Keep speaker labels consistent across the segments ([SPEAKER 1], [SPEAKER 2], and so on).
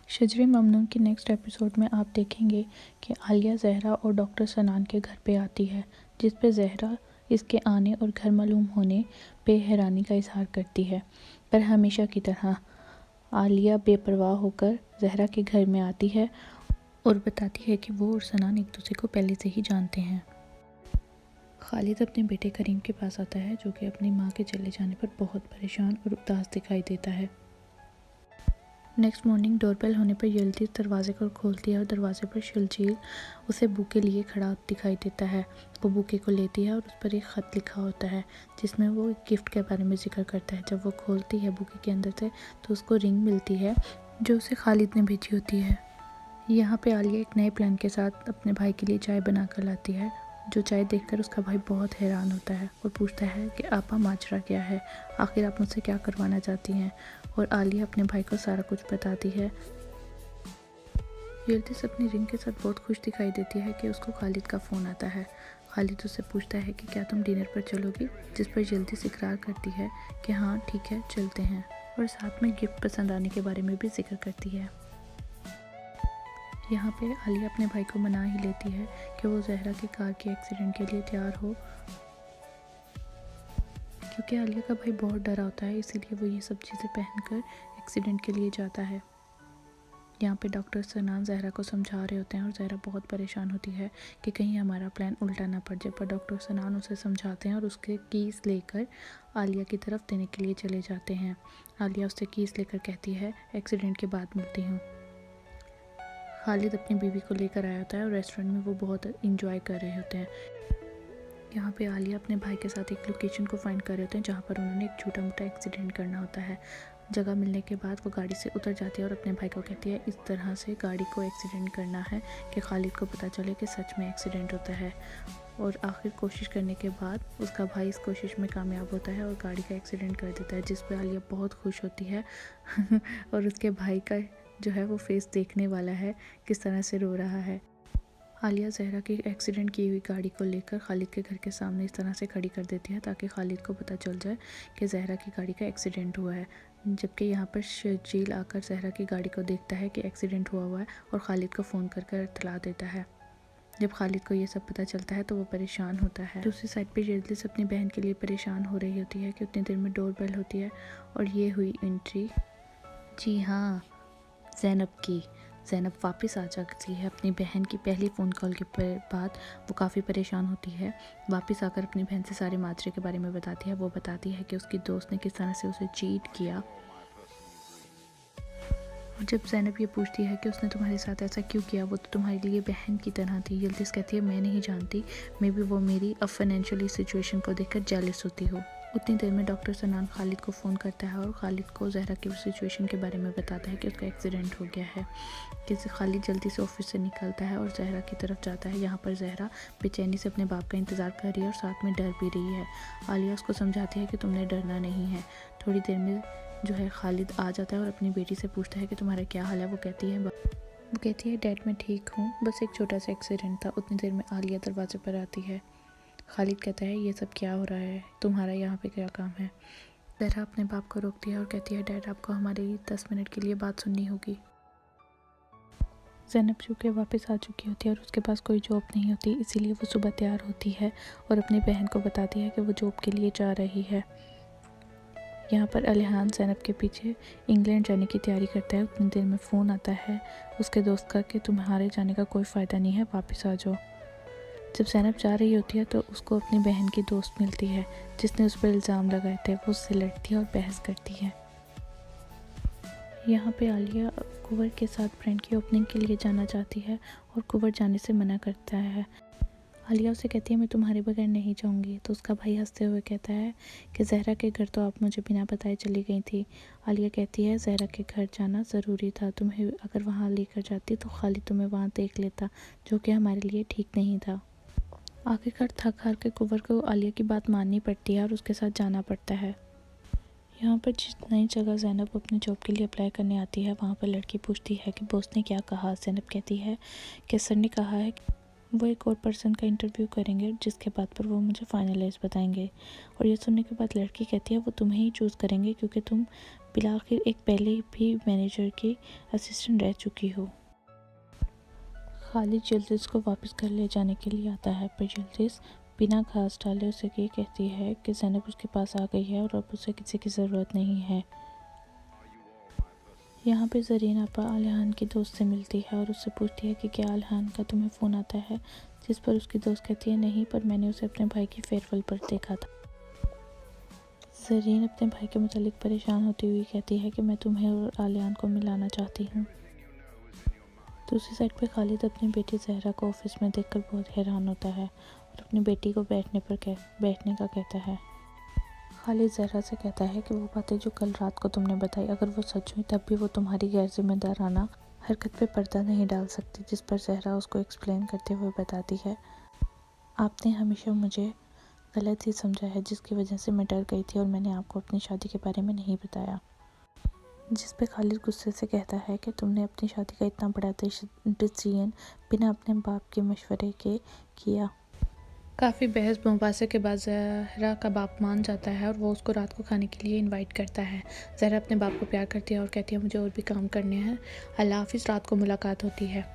[SPEAKER 1] शजरे ममनून की next episode में आप देखेंगे कि आलिया ज़हरा और डॉक्टर सनान के घर पे आती है, जिस पे ज़हरा इसके आने और घर मालूम होने पे हैरानी का इजहार करती है। पर हमेशा की तरह आलिया बेपरवाह होकर ज़हरा के घर में आती है और बताती है कि वो और सनान एक दूसरे को पहले से ही जानते हैं। खालिद अपने बेटे करीम के पास आता है, जो कि अपनी माँ के चले जाने पर बहुत परेशान और उदास दिखाई देता है। नेक्स्ट मॉर्निंग डोरबेल होने पर यिल्दिज़ दरवाजे को खोलती है और दरवाजे पर शर्जील उसे बुके लिए खड़ा दिखाई देता है। वो बुके को लेती है और उस पर एक ख़त लिखा होता है, जिसमें वो गिफ्ट के बारे में जिक्र करता है। जब वो खोलती है बुके के अंदर से, तो उसको रिंग मिलती है जो उसे खालिद ने भेजी होती है। यहाँ पे आलिया एक नए प्लान के साथ अपने भाई के लिए चाय बना कर लाती है, जो चाय देखकर उसका भाई बहुत हैरान होता है और पूछता है कि आपा माजरा क्या है, आखिर आप मुझसे क्या करवाना चाहती हैं। और आलिया अपने भाई को सारा कुछ बताती है। यिल्दिज़ अपनी रिंग के साथ बहुत खुश दिखाई देती है कि उसको खालिद का फ़ोन आता है। खालिद उससे पूछता है कि क्या तुम डिनर पर चलोगी, जिस पर यिल्दिज़ इकरार करती है कि हाँ ठीक है चलते हैं, और साथ में गिफ्ट पसंद आने के बारे में भी जिक्र करती है। यहाँ पे आलिया अपने भाई को मना ही लेती है कि वो ज़हरा की कार के एक्सीडेंट के लिए तैयार हो, क्योंकि आलिया का भाई बहुत डरा होता है, इसीलिए वो ये सब चीज़ें पहनकर एक्सीडेंट के लिए जाता है। यहाँ पे डॉक्टर सनान ज़हरा को समझा रहे होते हैं और ज़हरा बहुत परेशान होती है कि कहीं हमारा प्लान उल्टा ना पड़ जाए, पर डॉक्टर सनान उसे समझाते हैं और उसके कीज़ लेकर आलिया की तरफ देने के लिए चले जाते हैं। आलिया उससे कीज़ लेकर कहती है एक्सीडेंट के बाद मिलती हूँ। खालिद अपनी बीवी को लेकर आया होता है और रेस्टोरेंट में वो बहुत इंजॉय कर रहे होते हैं। यहाँ पे आलिया अपने भाई के साथ एक लोकेशन को फाइंड कर रहे होते हैं, जहाँ पर उन्होंने एक छोटा मोटा एक्सीडेंट करना होता है। जगह मिलने के बाद वो गाड़ी से उतर जाती है और अपने भाई को कहती है इस तरह से गाड़ी को एक्सीडेंट करना है कि खालिद को पता चले कि सच में एक्सीडेंट होता है। और आखिर कोशिश करने के बाद उसका भाई इस कोशिश में कामयाब होता है और गाड़ी का एक्सीडेंट कर देता है, जिस पर आलिया बहुत खुश होती है और उसके भाई का जो है वो फेस देखने वाला है किस तरह से रो रहा है। आलिया ज़हरा की एक्सीडेंट की हुई गाड़ी को लेकर खालिद के घर के सामने इस तरह से खड़ी कर देती है ताकि खालिद को पता चल जाए कि ज़हरा की गाड़ी का एक्सीडेंट हुआ है। जबकि यहाँ पर शर्जील आकर ज़हरा की गाड़ी को देखता है कि एक्सीडेंट हुआ है और खालिद को फ़ोन कर इत्तला देता है। जब खालिद को ये सब पता चलता है तो वो परेशान होता है। दूसरी साइड पे यिल्दिज़ अपनी बहन के लिए परेशान हो रही होती है कि उतनी देर में डोरबेल होती है और ये हुई एंट्री, जी हाँ, ज़ैनब की। ज़ैनब वापस आ जाती है अपनी बहन की पहली फ़ोन कॉल के बाद। वो काफ़ी परेशान होती है, वापस आकर अपनी बहन से सारे माजरे के बारे में बताती है। वो बताती है कि उसकी दोस्त ने किस तरह से उसे चीट किया। और जब ज़ैनब ये पूछती है कि उसने तुम्हारे साथ ऐसा क्यों किया, वो तो तुम्हारे लिए बहन की तरह थी, यिल्दिज़ कहती है मैं नहीं जानती, मे बी वो मेरी अब फाइनेंशियली सिचुएशन को देखकर जेलस होती हो। उतनी देर में डॉक्टर सनान खालिद को फ़ोन करता है और खालिद को ज़हरा की सिचुएशन के बारे में बताता है कि उसका एक्सीडेंट हो गया है। कि खालिद जल्दी से ऑफिस से निकलता है और ज़हरा की तरफ जाता है। यहाँ पर ज़हरा बेचैनी से अपने बाप का इंतज़ार कर रही है और साथ में डर भी रही है। आलिया उसको समझाती है कि तुमने डरना नहीं है। थोड़ी देर में जो है खालिद आ जाता है और अपनी बेटी से पूछता है कि तुम्हारा क्या हाल है। वो कहती है डैड मैं ठीक हूँ, बस एक छोटा सा एक्सीडेंट था। उतनी देर में आलिया दरवाजे पर आती है। खालिद कहता है ये सब क्या हो रहा है, तुम्हारा यहाँ पे क्या काम है। ज़हरा अपने बाप को रोकती है और कहती है डैड आपको हमारी 10 मिनट के लिए बात सुननी होगी। ज़ैनब चूँकि वापस आ चुकी होती है और उसके पास कोई जॉब नहीं होती, इसीलिए वो सुबह तैयार होती है और अपनी बहन को बताती है कि वो जॉब के लिए जा रही है। यहाँ पर अलिहान ज़ैनब के पीछे इंग्लैंड जाने की तैयारी करता है। उतनी देर में फ़ोन आता है उसके दोस्त का कि तुम्हारे जाने का कोई फ़ायदा नहीं है, वापस आ जाओ। जब ज़ैनब जा रही होती है तो उसको अपनी बहन की दोस्त मिलती है, जिसने उस पर इल्ज़ाम लगाए थे। वो उससे लड़ती है और बहस करती है। यहाँ पे आलिया कुंवर के साथ फ्रेंड की ओपनिंग के लिए जाना चाहती है और कुंवर जाने से मना करता है। आलिया उसे कहती है मैं तुम्हारे बगैर नहीं जाऊँगी, तो उसका भाई हंसते हुए कहता है कि ज़हरा के घर तो आप मुझे बिना बताए चली गई थी। आलिया कहती है ज़हरा के घर जाना ज़रूरी था, तुम्हें अगर वहाँ लेकर जाती तो खालिद तुम्हें वहाँ देख लेता, जो कि हमारे लिए ठीक नहीं था। आखिरकार थक हार के कुंवर को आलिया की बात माननी पड़ती है और उसके साथ जाना पड़ता है। यहाँ पर जिस नई जगह ज़ैनब अपनी जॉब के लिए अप्लाई करने आती है, वहाँ पर लड़की पूछती है कि बॉस ने क्या कहा। ज़ैनब कहती है कि सर ने कहा है कि वो एक और पर्सन का इंटरव्यू करेंगे, जिसके बाद पर वो मुझे फाइनलाइज बताएंगे। और ये सुनने के बाद लड़की कहती है वो तुम्हें ही चूज़ करेंगे क्योंकि तुम बिलाखिर एक पहले भी मैनेजर की असिस्टेंट रह चुकी हो। खालिद यिल्दिज़ को वापस घर ले जाने के लिए आता है, पर यिल्दिज़ बिना घास डाले उसे ये कहती है कि ज़ैनब उसके पास आ गई है और अब उसे किसी की ज़रूरत नहीं है। यहाँ पे ज़रीन आपा आलियान की दोस्त से मिलती है और उससे पूछती है कि क्या आलियान का तुम्हें फ़ोन आता है, जिस पर उसकी दोस्त कहती है नहीं, पर मैंने उसे अपने भाई की फेयरवेल पर देखा था। ज़रीन अपने भाई के मुतालिक परेशान होती हुई कहती है कि मैं तुम्हें और आलियान को मिलाना चाहती हूँ। दूसरी साइड पे खालिद अपनी बेटी ज़हरा को ऑफिस में देखकर बहुत हैरान होता है और अपनी बेटी को बैठने का कहता है। खालिद ज़हरा से कहता है कि वो बातें जो कल रात को तुमने बताई, अगर वो सच हुई तब भी वो तुम्हारी गैर जिम्मेदाराना हरकत पे पर्दा नहीं डाल सकती। जिस पर ज़हरा उसको एक्सप्लेन करते हुए बताती है, आपने हमेशा मुझे गलत ही समझा है, जिसकी वजह से मैं डर गई थी और मैंने आपको अपनी शादी के बारे में नहीं बताया। जिस पे खालिद गुस्से से कहता है कि तुमने अपनी शादी का इतना बड़ा डिसीजन बिना अपने बाप के मशवरे के किया। काफ़ी बहस मुबासे के बाद ज़हरा का बाप मान जाता है और वो उसको रात को खाने के लिए इनवाइट करता है। ज़हरा अपने बाप को प्यार करती है और कहती है मुझे और भी काम करने हैं, अल्लाह हाफिज़। रात को मुलाकात होती है।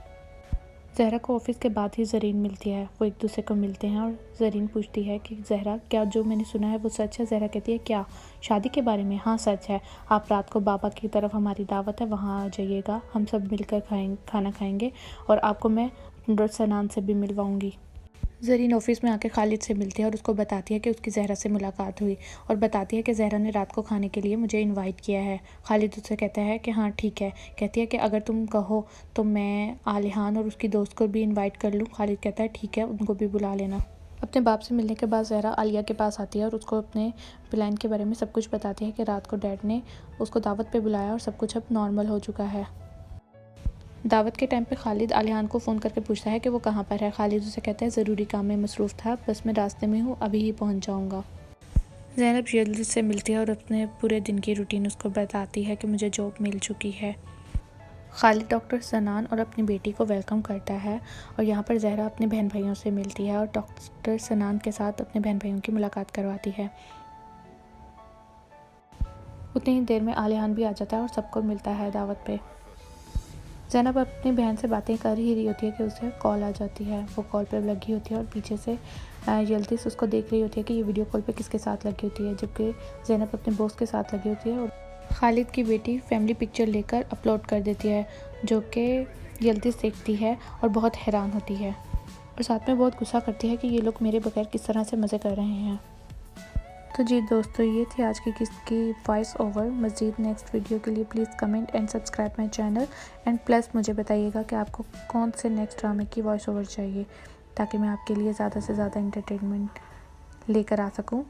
[SPEAKER 1] ज़हरा को ऑफिस के बाद ही ज़रीन मिलती है। वो एक दूसरे को मिलते हैं और ज़रीन पूछती है कि ज़हरा, क्या जो मैंने सुना है वो सच है? ज़हरा कहती है क्या, शादी के बारे में? हाँ सच है, आप रात को बाबा की तरफ हमारी दावत है, वहाँ आ जाइएगा, हम सब मिलकर खाना खाएंगे और आपको मैं सनान से भी मिलवाऊंगी। ज़रीन ऑफिस में आकर खालिद से मिलती है और उसको बताती है कि उसकी ज़हरा से मुलाकात हुई और बताती है कि ज़हरा ने रात को खाने के लिए मुझे इनवाइट किया है। खालिद उससे कहता है कि हाँ ठीक है। कहती है कि अगर तुम कहो तो मैं आलियान और उसकी दोस्त को भी इनवाइट कर लूँ। खालिद कहता है ठीक है, उनको भी बुला लेना। अपने बाप से मिलने के बाद ज़हरा आलिया के पास आती है और उसको अपने प्लान के बारे में सब कुछ बताती है कि रात को डैड ने उसको दावत पर बुलाया और सब कुछ अब नॉर्मल हो चुका है। दावत के टाइम पे खालिद आलियान को फ़ोन करके पूछता है कि वो कहाँ पर है। खालिद उसे कहता है ज़रूरी काम में मसरूफ़ था, बस मैं रास्ते में हूँ, अभी ही पहुँच जाऊँगा। ज़ैनब यिल्दिज़ से मिलती है और अपने पूरे दिन की रूटीन उसको बताती है कि मुझे जॉब मिल चुकी है। खालिद डॉक्टर सनान और अपनी बेटी को वेलकम करता है और यहाँ पर ज़हरा अपने बहन भाइयों से मिलती है और डॉक्टर सनान के साथ अपने बहन भाइयों की मुलाकात करवाती है। उतनी ही देर में आलियान भी आ जाता है और सबको मिलता है दावत पे। ज़ैनब अपनी बहन से बातें कर ही रही होती है कि उसे कॉल आ जाती है। वो कॉल पे लगी होती है और पीछे से यिल्दिज़ उसको देख रही होती है कि ये वीडियो कॉल पे किसके साथ लगी होती है, जबकि ज़ैनब अपने बॉस के साथ लगी होती है और खालिद की बेटी फैमिली पिक्चर लेकर अपलोड कर देती है, जो कि यिल्दिज़ देखती है और बहुत हैरान होती है और साथ में बहुत गुस्सा करती है कि ये लोग मेरे बगैर किस तरह से मज़े कर रहे हैं। तो जी दोस्तों, ये थी आज की किस्त की वॉइस ओवर। मज़ीद नेक्स्ट वीडियो के लिए please comment and subscribe my channel and plus मुझे बताइएगा कि आपको कौन से नेक्स्ट ड्रामे की वॉइस ओवर चाहिए, ताकि मैं आपके लिए ज़्यादा से ज़्यादा एंटरटेनमेंट लेकर आ सकूं।